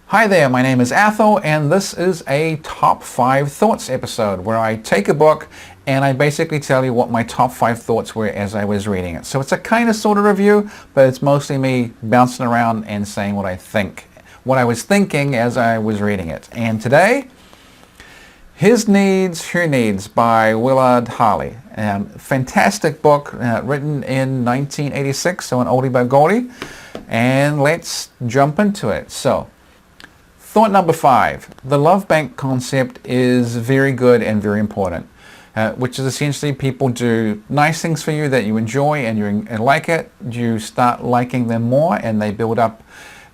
Hi there, my name is Athol and this is a top 5 thoughts episode where I take a book and I basically tell you what my top 5 thoughts were as I was reading it. So it's a kind of sort of review, but it's mostly me bouncing around and saying what I was thinking as I was reading it. And today, His Needs, Her Needs by Willard Harley. Fantastic book written in 1986, so an oldie but goldie. And let's jump into it. So, thought number 5, the love bank concept is very good and very important, which is essentially people do nice things for you that you enjoy and you like it. You start liking them more and they build up,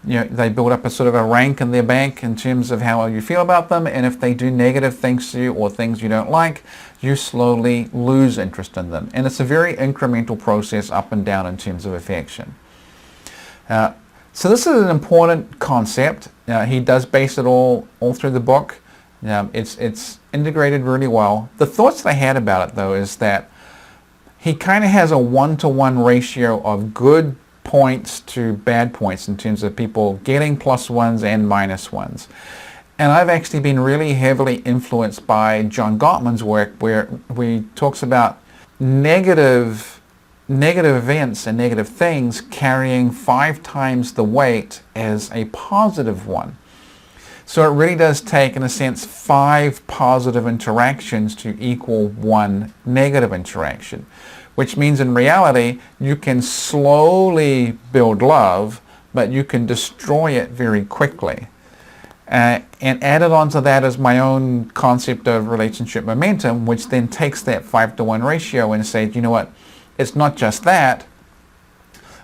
they build up a sort of a rank in their bank in terms of how you feel about them. And if they do negative things to you or things you don't like, you slowly lose interest in them. And it's a very incremental process up and down in terms of affection. So this is an important concept. He does base it all through the book. It's integrated really well. The thoughts that I had about it though is that he kind of has a 1-to-1 ratio of good points to bad points in terms of people getting +1s and -1s. And I've actually been really heavily influenced by John Gottman's work where he talks about negative events and negative things carrying 5 times the weight as a positive one. So it really does take, in a sense, 5 positive interactions to equal 1 negative interaction, which means in reality you can slowly build love, but you can destroy it very quickly. And added onto that is my own concept of relationship momentum, which then takes that 5-to-1 ratio and says, you know what, it's not just that,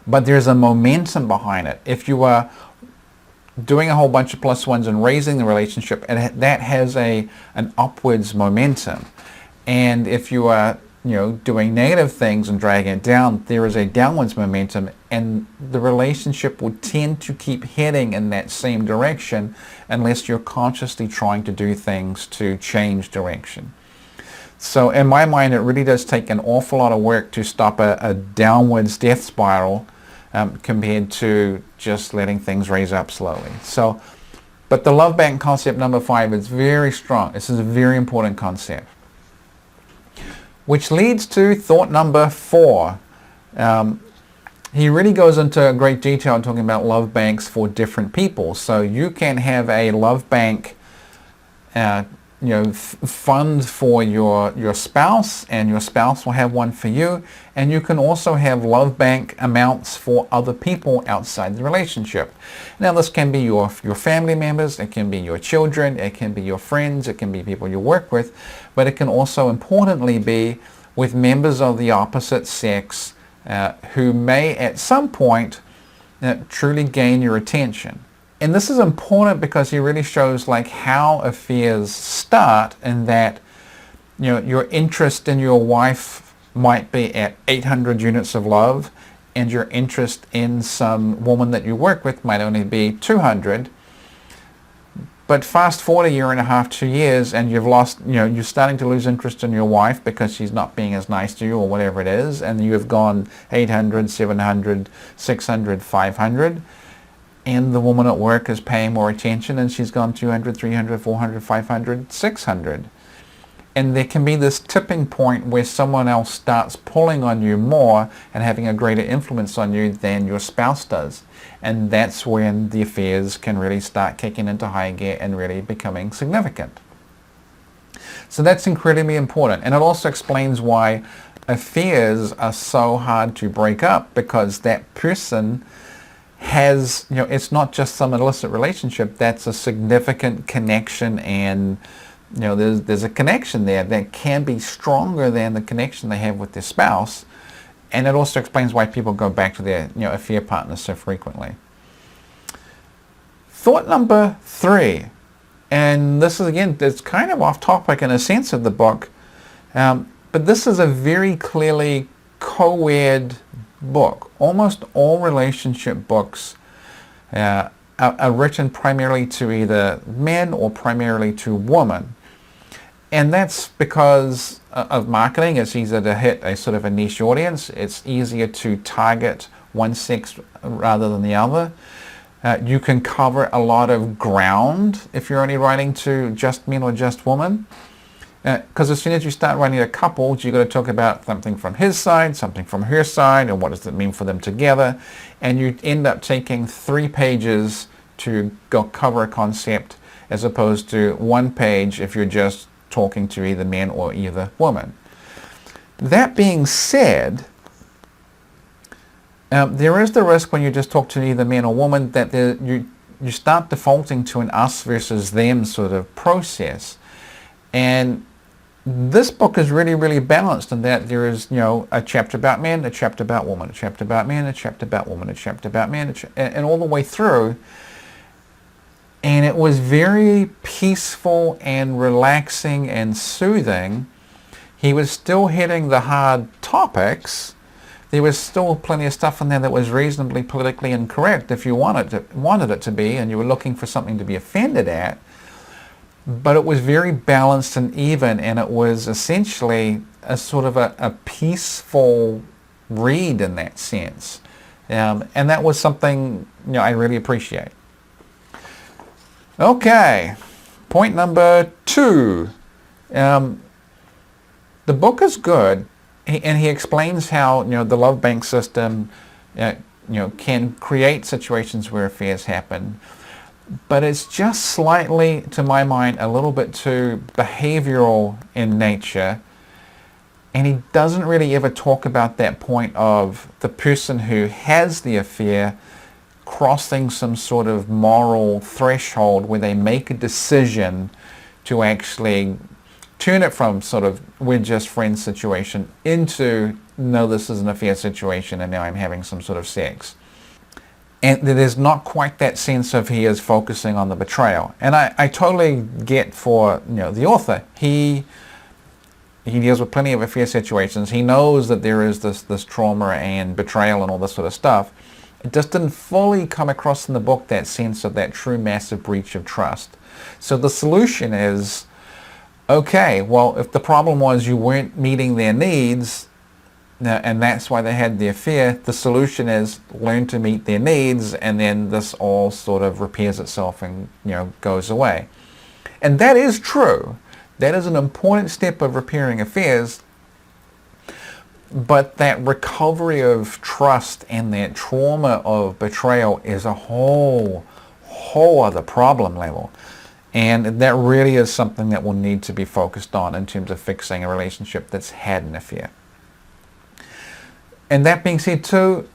but there's a momentum behind it. If you are doing a whole bunch of +1s and raising the relationship, and that has an upwards momentum. And if you are doing negative things and dragging it down, there is a downwards momentum, and the relationship will tend to keep heading in that same direction unless you're consciously trying to do things to change direction. So in my mind, it really does take an awful lot of work to stop a downwards death spiral compared to just letting things raise up slowly. So, but the love bank concept number 5 is very strong. This is a very important concept. Which leads to thought number 4. He really goes into great detail talking about love banks for different people. So you can have a love bank fund for your spouse, and your spouse will have one for you, and you can also have love bank amounts for other people outside the relationship. Now this can be your family members, it can be your children, it can be your friends, it can be people you work with, but it can also importantly be with members of the opposite sex who may at some point truly gain your attention. And this is important because he really shows like how affairs start, and that your interest in your wife might be at 800 units of love, and your interest in some woman that you work with might only be 200. But fast forward a year and a half, 2 years, and you've lost, you're starting to lose interest in your wife because she's not being as nice to you or whatever it is, and you've gone 800, 700, 600, 500. And the woman at work is paying more attention, and she's gone 200, 300, 400, 500, 600. And there can be this tipping point where someone else starts pulling on you more and having a greater influence on you than your spouse does. And that's when the affairs can really start kicking into high gear and really becoming significant. So that's incredibly important. And it also explains why affairs are so hard to break up, because that person has, it's not just some illicit relationship, that's a significant connection, and there's a connection there that can be stronger than the connection they have with their spouse. And it also explains why people go back to their affair partners so frequently. Thought number 3, and this is again, it's kind of off topic in a sense of the book, but this is a very clearly co-ed book. Almost all relationship books are written primarily to either men or primarily to women. And that's because of marketing. It's easier to hit a sort of a niche audience. It's easier to target one sex rather than the other. You can cover a lot of ground if you're only writing to just men or just women. Because as soon as you start writing to couples, you've got to talk about something from his side, something from her side, and what does it mean for them together. And you end up taking 3 pages to go cover a concept as opposed to 1 page if you're just talking to either men or either woman. That being said, there is the risk when you just talk to either man or woman that you start defaulting to an us versus them sort of process. And this book is really, really balanced in that there is, a chapter about men, a chapter about woman, a chapter about men, a chapter about woman, a chapter about men, and all the way through. And it was very peaceful and relaxing and soothing. He was still hitting the hard topics. There was still plenty of stuff in there that was reasonably politically incorrect if you wanted it to be, and you were looking for something to be offended at. But it was very balanced and even, and it was essentially a sort of a peaceful read in that sense. And that was something I really appreciate. Okay, point number 2. The book is good, and he explains how the love bank system can create situations where affairs happen. But it's just slightly, to my mind, a little bit too behavioral in nature. And he doesn't really ever talk about that point of the person who has the affair crossing some sort of moral threshold where they make a decision to actually turn it from sort of we're just friends situation into no, this is an affair situation and now I'm having some sort of sex. And there's not quite that sense of he is focusing on the betrayal. And I totally get for the author. He deals with plenty of affair situations. He knows that there is this trauma and betrayal and all this sort of stuff. It just didn't fully come across in the book, that sense of that true massive breach of trust. So the solution is, okay, well, if the problem was you weren't meeting their needs, and that's why they had the affair, the solution is learn to meet their needs, and then this all sort of repairs itself and goes away. And that is true. That is an important step of repairing affairs. But that recovery of trust and that trauma of betrayal is a whole other problem level. And that really is something that will need to be focused on in terms of fixing a relationship that's had an affair. And that being said too,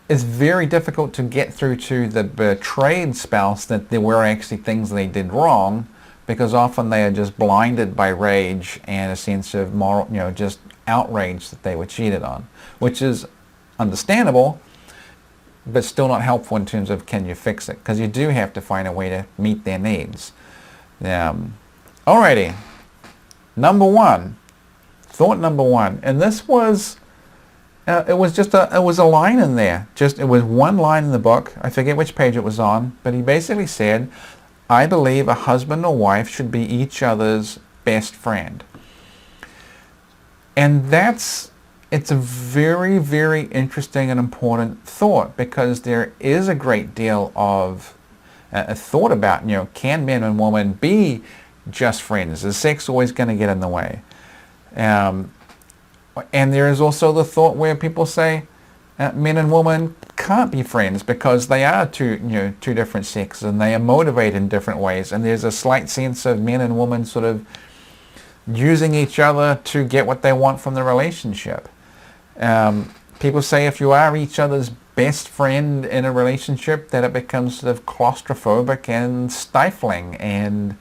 it's very difficult to get through to the betrayed spouse that there were actually things they did wrong, because often they are just blinded by rage and a sense of moral, just outrage that they were cheated on, which is understandable, but still not helpful in terms of can you fix it, because you do have to find a way to meet their needs. Alrighty, thought number one, and this was it was a line in there. It was one line in the book. I forget which page it was on, but he basically said, I believe a husband or wife should be each other's best friend. And it's a very, very interesting and important thought, because there is a great deal of a thought about, can men and women be just friends? Is sex always going to get in the way? And there is also the thought where people say men and women can't be friends because they are two different sexes and they are motivated in different ways. And there's a slight sense of men and women sort of using each other to get what they want from the relationship. People say if you are each other's best friend in a relationship, that it becomes sort of claustrophobic and stifling. And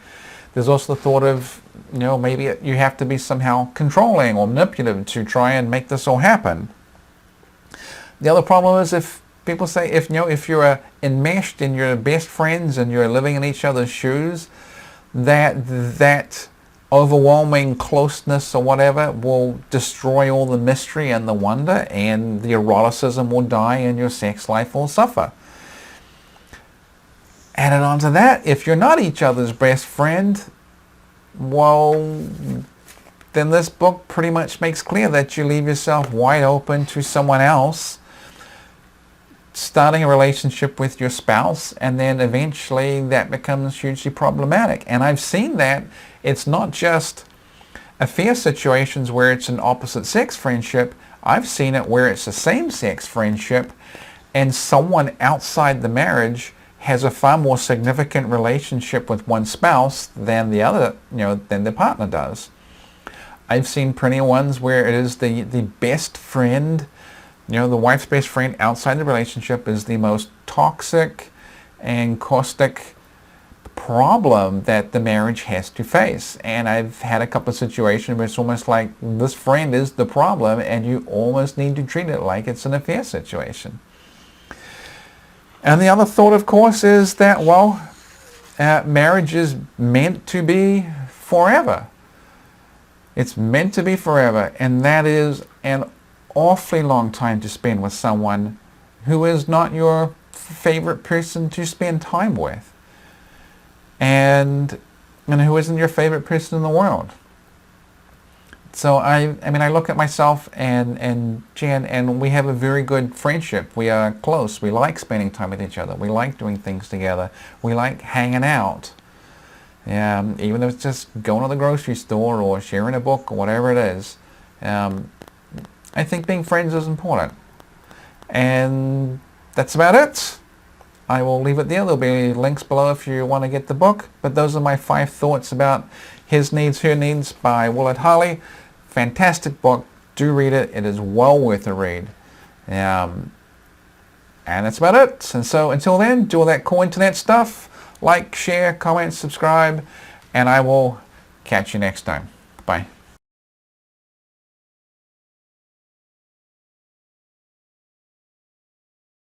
there's also the thought of, maybe you have to be somehow controlling or manipulative to try and make this all happen. The other problem is if people say if you're enmeshed in your best friends and you're living in each other's shoes, that overwhelming closeness or whatever will destroy all the mystery and the wonder, and the eroticism will die and your sex life will suffer. Added on to that, if you're not each other's best friend, well, then this book pretty much makes clear that you leave yourself wide open to someone else starting a relationship with your spouse, and then eventually that becomes hugely problematic. And I've seen that. It's not just affair situations where it's an opposite sex friendship. I've seen it where it's a same-sex friendship and someone outside the marriage has a far more significant relationship with one spouse than the other, than the partner does. I've seen plenty of ones where it is the best friend, the wife's best friend outside the relationship is the most toxic and caustic problem that the marriage has to face. And I've had a couple of situations where it's almost like this friend is the problem and you almost need to treat it like it's an affair situation. And the other thought, of course, is that, marriage is meant to be forever. It's meant to be forever, and that is an awfully long time to spend with someone who is not your favorite person to spend time with, and who isn't your favorite person in the world. So I look at myself and Jan, and we have a very good friendship. We are close. We like spending time with each other. We like doing things together. We like hanging out. Even if it's just going to the grocery store or sharing a book or whatever it is. I think being friends is important. And that's about it. I will leave it there. There'll be links below if you want to get the book. But those are my 5 thoughts about His Needs, Her Needs by Willard Harley. Fantastic book. Do read it. It is well worth a read. And that's about it. And so until then, do all that cool internet stuff. Like, share, comment, subscribe. And I will catch you next time. Bye.